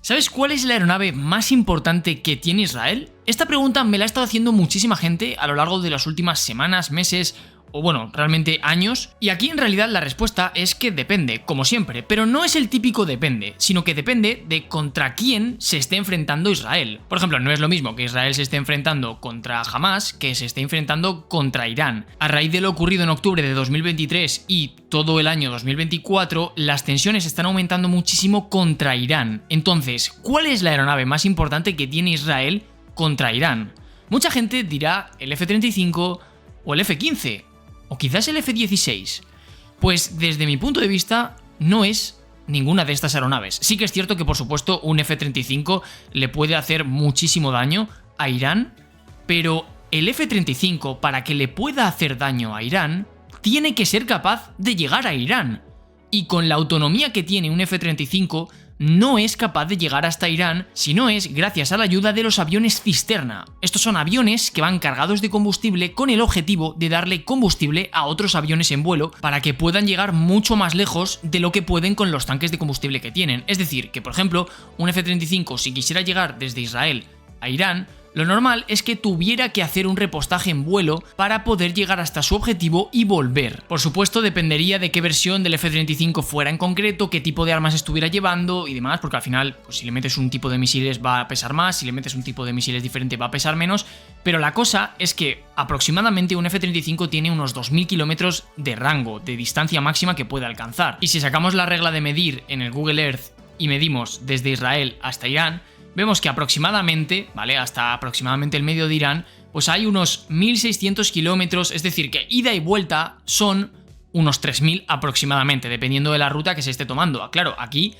¿Sabes cuál es la aeronave más importante que tiene Israel? Esta pregunta me la ha estado haciendo muchísima gente a lo largo de las últimas semanas, meses o bueno, realmente años, y aquí en realidad la respuesta es que depende, como siempre, pero no es el típico depende, sino que depende de contra quién se esté enfrentando Israel. Por ejemplo, no es lo mismo que Israel se esté enfrentando contra Hamas que se esté enfrentando contra Irán. A raíz de lo ocurrido en octubre de 2023 y todo el año 2024, las tensiones están aumentando muchísimo contra Irán. Entonces, ¿cuál es la aeronave más importante que tiene Israel contra Irán? Mucha gente dirá el F-35 o el F-15, o quizás el F-16. Pues desde mi punto de vista no es ninguna de estas aeronaves. Sí que es cierto que por supuesto un F-35 le puede hacer muchísimo daño a Irán, pero el F-35 para que le pueda hacer daño a Irán tiene que ser capaz de llegar a Irán. Y con la autonomía que tiene un F-35 no es capaz de llegar hasta Irán si no es gracias a la ayuda de los aviones cisterna. Estos son aviones que van cargados de combustible con el objetivo de darle combustible a otros aviones en vuelo para que puedan llegar mucho más lejos de lo que pueden con los tanques de combustible que tienen. Es decir, que por ejemplo, un F-35 si quisiera llegar desde Israel a Irán, lo normal es que tuviera que hacer un repostaje en vuelo para poder llegar hasta su objetivo y volver. Por supuesto, dependería de qué versión del F-35 fuera en concreto, qué tipo de armas estuviera llevando y demás, porque al final, pues, si le metes un tipo de misiles va a pesar más, si le metes un tipo de misiles diferente va a pesar menos, pero la cosa es que aproximadamente un F-35 tiene unos 2000 kilómetros de rango, de distancia máxima que puede alcanzar. Y si sacamos la regla de medir en el Google Earth y medimos desde Israel hasta Irán, vemos que aproximadamente, ¿vale? Hasta aproximadamente el medio de Irán, pues hay unos 1600 kilómetros, es decir, que ida y vuelta son unos 3000 aproximadamente, dependiendo de la ruta que se esté tomando. Claro, aquí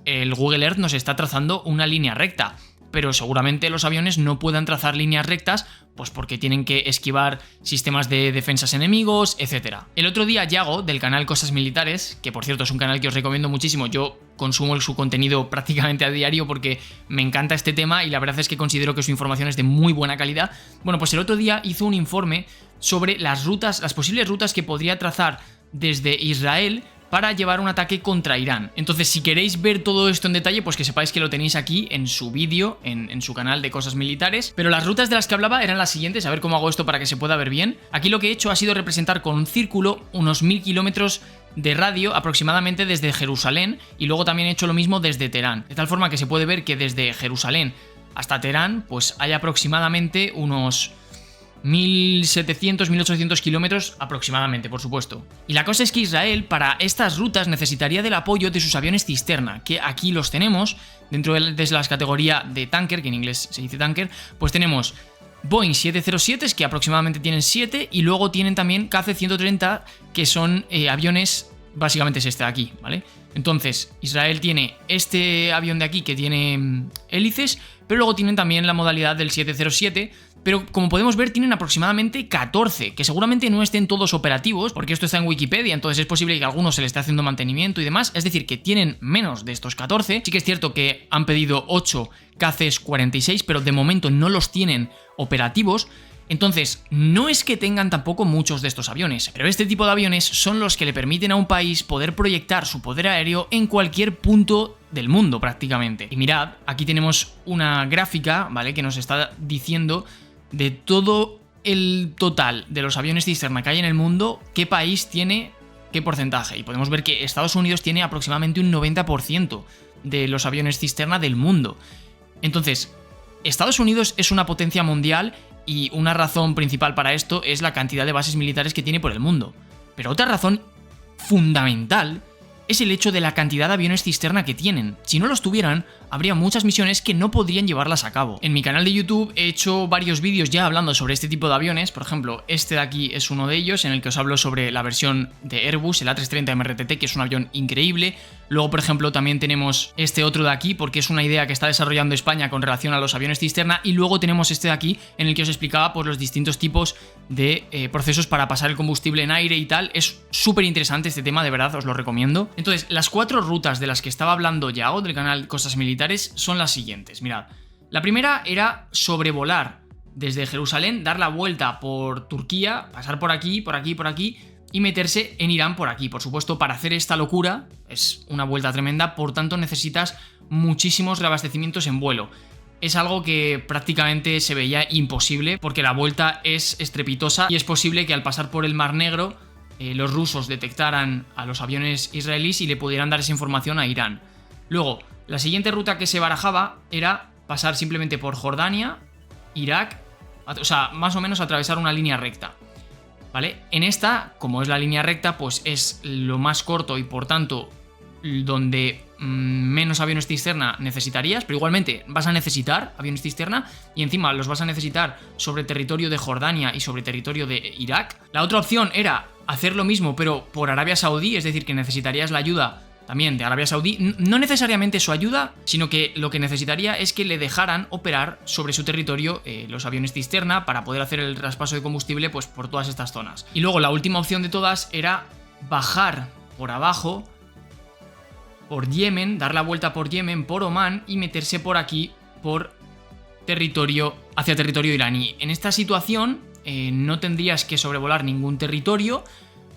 el Google Earth nos está trazando una línea recta, pero seguramente los aviones no puedan trazar líneas rectas, pues porque tienen que esquivar sistemas de defensas enemigos, etc. El otro día Yago, del canal Cosas Militares, que por cierto es un canal que os recomiendo muchísimo, yo consumo su contenido prácticamente a diario porque me encanta este tema y la verdad es que considero que su información es de muy buena calidad. Bueno, pues el otro día hizo un informe sobre las posibles rutas que podría trazar desde Israel para llevar un ataque contra Irán. Entonces, si queréis ver todo esto en detalle, pues que sepáis que lo tenéis aquí en su vídeo, en su canal de Cosas Militares. Pero las rutas de las que hablaba eran las siguientes, a ver cómo hago esto para que se pueda ver bien. Aquí lo que he hecho ha sido representar con un círculo unos 1000 kilómetros de radio aproximadamente desde Jerusalén y luego también he hecho lo mismo desde Teherán. De tal forma que se puede ver que desde Jerusalén hasta Teherán pues hay aproximadamente unos 1700, 1800 kilómetros aproximadamente, por supuesto. Y la cosa es que Israel para estas rutas necesitaría del apoyo de sus aviones cisterna, que aquí los tenemos, dentro de la categoría de tanker, que en inglés se dice tanker, pues tenemos Boeing 707, que aproximadamente tienen 7, y luego tienen también KC-130, que son aviones, básicamente es este de aquí, ¿vale? Entonces, Israel tiene este avión de aquí que tiene hélices, pero luego tienen también la modalidad del 707, pero como podemos ver tienen aproximadamente 14, que seguramente no estén todos operativos, porque esto está en Wikipedia, entonces es posible que a algunos se le esté haciendo mantenimiento y demás, es decir, que tienen menos de estos 14. Sí que es cierto que han pedido 8 KC-46, pero de momento no los tienen operativos. Entonces, no es que tengan tampoco muchos de estos aviones, pero este tipo de aviones son los que le permiten a un país poder proyectar su poder aéreo en cualquier punto del mundo prácticamente. Y mirad, aquí tenemos una gráfica, ¿vale?, que nos está diciendo de todo el total de los aviones cisterna que hay en el mundo, qué país tiene qué porcentaje. Y podemos ver que Estados Unidos tiene aproximadamente un 90% de los aviones cisterna del mundo. Entonces, Estados Unidos es una potencia mundial y una razón principal para esto es la cantidad de bases militares que tiene por el mundo. Pero otra razón fundamental es el hecho de la cantidad de aviones cisterna que tienen. Si no los tuvieran, habría muchas misiones que no podrían llevarlas a cabo. En mi canal de YouTube he hecho varios vídeos ya hablando sobre este tipo de aviones. Por ejemplo, este de aquí es uno de ellos, en el que os hablo sobre la versión de Airbus, el A330 MRTT, que es un avión increíble. Luego, por ejemplo, también tenemos este otro de aquí, porque es una idea que está desarrollando España con relación a los aviones cisterna. Y luego tenemos este de aquí, en el que os explicaba pues, los distintos tipos de procesos para pasar el combustible en aire y tal. Es súper interesante este tema, de verdad, os lo recomiendo. Entonces, las 4 rutas de las que estaba hablando Yago del canal Cosas Militares son las siguientes. Mirad, la primera era sobrevolar desde Jerusalén, dar la vuelta por Turquía, pasar por aquí, por aquí, por aquí, y meterse en Irán por aquí. Por supuesto, para hacer esta locura es una vuelta tremenda, por tanto necesitas muchísimos reabastecimientos en vuelo. Es algo que prácticamente se veía imposible porque la vuelta es estrepitosa y es posible que al pasar por el Mar Negro los rusos detectaran a los aviones israelíes y le pudieran dar esa información a Irán. Luego, la siguiente ruta que se barajaba era pasar simplemente por Jordania, Irak, o sea, más o menos atravesar una línea recta. ¿Vale? En esta, como es la línea recta, pues es lo más corto y por tanto donde menos aviones cisterna necesitarías, pero igualmente vas a necesitar aviones cisterna y encima los vas a necesitar sobre territorio de Jordania y sobre territorio de Irak. La otra opción era hacer lo mismo pero por Arabia Saudí, es decir, que necesitarías la ayuda también de Arabia Saudí, no necesariamente su ayuda, sino que lo que necesitaría es que le dejaran operar sobre su territorio los aviones cisterna para poder hacer el traspaso de combustible pues por todas estas zonas. Y luego la última opción de todas era bajar por abajo por Yemen, dar la vuelta por Yemen, por Omán y meterse por aquí por territorio, hacia territorio iraní. En esta situación no tendrías que sobrevolar ningún territorio,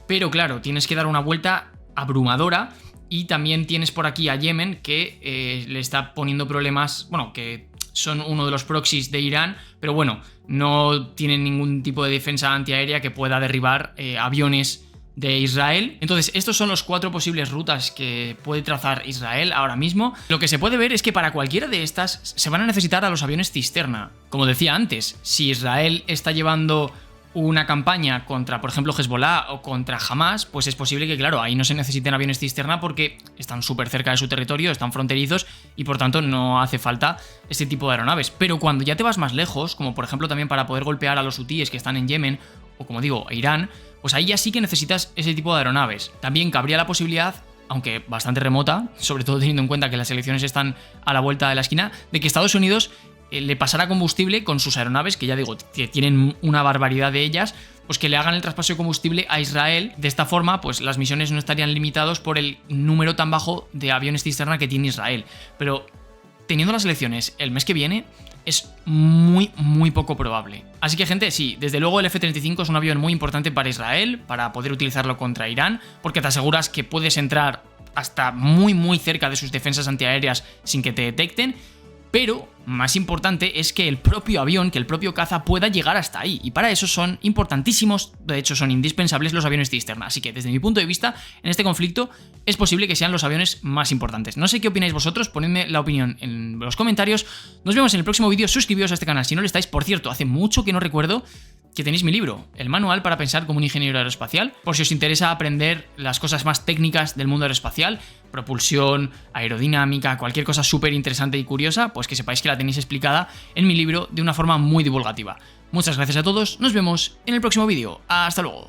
pero claro, tienes que dar una vuelta abrumadora. Y también tienes por aquí a Yemen que le está poniendo problemas, bueno, que son uno de los proxies de Irán, pero bueno, no tienen ningún tipo de defensa antiaérea que pueda derribar aviones de Israel. Entonces, estos son los 4 posibles rutas que puede trazar Israel ahora mismo. Lo que se puede ver es que para cualquiera de estas se van a necesitar a los aviones cisterna. Como decía antes, si Israel está llevando una campaña contra, por ejemplo, Hezbollah o contra Hamas, pues es posible que, claro, ahí no se necesiten aviones cisterna porque están súper cerca de su territorio, están fronterizos y por tanto no hace falta este tipo de aeronaves. Pero cuando ya te vas más lejos, como por ejemplo también para poder golpear a los hutíes que están en Yemen o como digo, a Irán, pues ahí ya sí que necesitas ese tipo de aeronaves. También cabría la posibilidad, aunque bastante remota, sobre todo teniendo en cuenta que las elecciones están a la vuelta de la esquina, de que Estados Unidos le pasará combustible con sus aeronaves, que ya digo, que tienen una barbaridad de ellas, pues que le hagan el traspaso de combustible a Israel. De esta forma, pues las misiones no estarían limitados por el número tan bajo de aviones cisterna que tiene Israel. Pero teniendo las elecciones el mes que viene, es muy poco probable. Así que, gente, sí, desde luego el F-35 es un avión muy importante para Israel, para poder utilizarlo contra Irán, porque te aseguras que puedes entrar hasta muy cerca de sus defensas antiaéreas sin que te detecten. Pero, más importante, es que el propio avión, que el propio caza pueda llegar hasta ahí. Y para eso son importantísimos, de hecho son indispensables los aviones cisterna. Así que, desde mi punto de vista, en este conflicto es posible que sean los aviones más importantes. No sé qué opináis vosotros, ponedme la opinión en los comentarios. Nos vemos en el próximo vídeo, suscribíos a este canal si no lo estáis. Por cierto, hace mucho que no recuerdo que tenéis mi libro, el manual para pensar como un ingeniero aeroespacial, por si os interesa aprender las cosas más técnicas del mundo aeroespacial, propulsión, aerodinámica, cualquier cosa súper interesante y curiosa, pues que sepáis que la tenéis explicada en mi libro de una forma muy divulgativa. Muchas gracias a todos, nos vemos en el próximo vídeo, hasta luego.